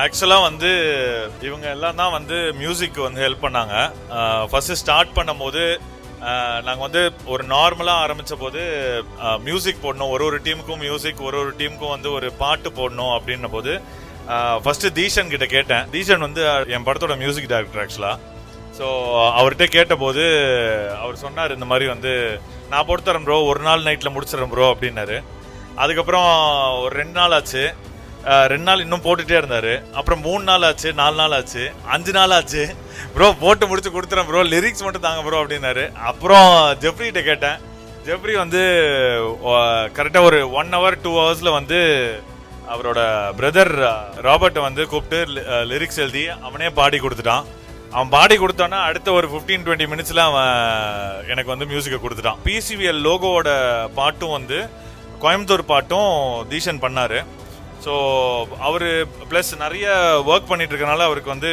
ஆக்சுவலாக வந்து இவங்க எல்லாம் தான் வந்து மியூசிக் வந்து ஹெல்ப் பண்ணாங்க. ஃபர்ஸ்ட் ஸ்டார்ட் பண்ணும்போது நாங்கள் வந்து ஒரு நார்மலாக ஆரம்பித்த போது மியூசிக் போடணும், ஒரு டீமுக்கும் மியூசிக், ஒரு டீமுக்கும் வந்து ஒரு பாட்டு போடணும் அப்படின்ன போது ஃபர்ஸ்ட் தீஷன் கிட்ட கேட்டேன். தீஷன் வந்து என் படத்தோட மியூசிக் டைரக்டர் ஆக்சுவலாக. ஸோ அவர்கிட்ட கேட்டபோது அவர் சொன்னார், இந்த மாதிரி வந்து நான் போட்டு தரேன் ப்ரோ, ஒரு நாள் நைட்டில் முடிச்சிடறேன் ப்ரோ அப்படின்னாரு. அதுக்கப்புறம் ஒரு 2 நாள் ஆச்சு, 2 நாள் இன்னும் போட்டுட்டே இருந்தாரு. அப்புறம் 3 நாள் ஆச்சு, 4 நாள் ஆச்சு, 5 நாள் ஆச்சு. ப்ரோ போட்டு முடிச்சு கொடுத்துறேன் ப்ரோ, லிரிக்ஸ் மட்டும் தாங்க ப்ரோ அப்படின்னாரு. அப்புறம் ஜெப்ரிகிட்ட கேட்டேன். ஜெப்ரி வந்து கரெக்டாக ஒரு 1 hour 2 hours வந்து அவரோட பிரதர் ராபர்ட்டை வந்து கூப்பிட்டு லிரிக்ஸ் எழுதி அவனே பாடி கொடுத்துட்டான். அவன் பாடி கொடுத்தான்னா அடுத்த ஒரு 15-20 minutesல அவன் எனக்கு வந்து மியூசிக்கை கொடுத்துட்டான். பிசிவிஎல் லோகோவோட பாட்டும் வந்து கோயம்புத்தூர் பாட்டும் தீஷன் பண்ணாரு. ஸோ அவர் ப்ளஸ் நிறைய ஒர்க் பண்ணிட்டு இருக்கனால அவருக்கு வந்து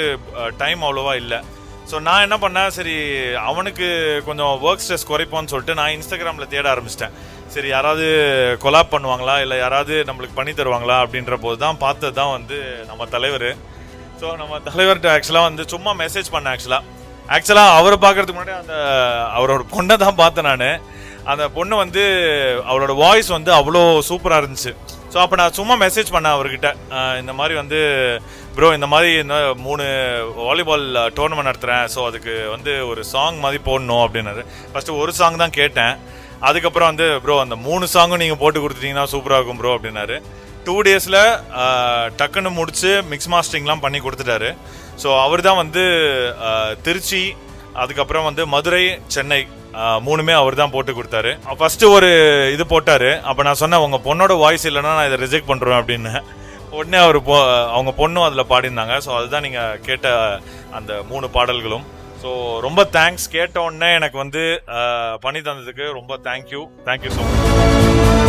டைம் அவ்வளோவா இல்லை. ஸோ நான் என்ன பண்ணேன், சரி அவனுக்கு கொஞ்சம் ஒர்க் ஸ்ட்ரெஸ் குறைப்போன்னு சொல்லிட்டு நான் இன்ஸ்டாகிராமில் தேட ஆரம்பிச்சிட்டேன். சரி யாராவது கொலாப் பண்ணுவாங்களா, இல்லை யாராவது நம்மளுக்கு பண்ணி தருவாங்களா அப்படின்ற போது தான் பார்த்தது தான் வந்து நம்ம தலைவர். ஸோ நம்ம தலைவர்கிட்ட ஆக்சுவலாக வந்து சும்மா மெசேஜ் பண்ணேன். ஆக்சுவலாக அவரை பார்க்கறதுக்கு முன்னாடி அவரோட பொண்ணை தான் பார்த்தேன் நான். அந்த பொண்ணு வந்து அவளோட வாய்ஸ் வந்து அவ்வளோ சூப்பராக இருந்துச்சு. ஸோ அப்போ நான் சும்மா மெசேஜ் பண்ணேன் அவர்கிட்ட, இந்த மாதிரி வந்து ப்ரோ இந்த மாதிரி 3 வாலிபால் டோர்னமெண்ட் நடத்துகிறேன், ஸோ அதுக்கு வந்து ஒரு சாங் மாதிரி போடணும் அப்படின்னாரு. ஃபஸ்ட்டு ஒரு சாங் தான் கேட்டேன். அதுக்கப்புறம் வந்து ப்ரோ அந்த 3 சாங்கும் நீங்கள் போட்டு கொடுத்துட்டீங்கன்னா சூப்பராக இருக்கும் ப்ரோ அப்படின்னாரு. 2 daysல டக்குன்னு முடிச்சு மிக்ஸ் மாஸ்டரிங்லாம் பண்ணி கொடுத்துட்டாரு. ஸோ அவர் தான் வந்து திருச்சி, அதுக்கப்புறம் வந்து மதுரை, சென்னை 3மே அவர் தான் போட்டு கொடுத்தாரு. ஃபர்ஸ்ட் ஒரு இது போட்டாரு. அப்போ நான் சொன்னேன், உங்க பொண்ணோட வாய்ஸ் இல்லைன்னா நான் இதை ரிஜெக்ட் பண்றேன் அப்படின்னு. உடனே அவர் அவங்க பொண்ணும் அதில் பாடியிருந்தாங்க. ஸோ அதுதான் நீங்க கேட்ட அந்த 3 பாடல்களும். ஸோ ரொம்ப தேங்க்ஸ். கேட்ட உடனே எனக்கு வந்து பண்ணி தந்ததுக்கு ரொம்ப தேங்க்யூ ஸோ மச்.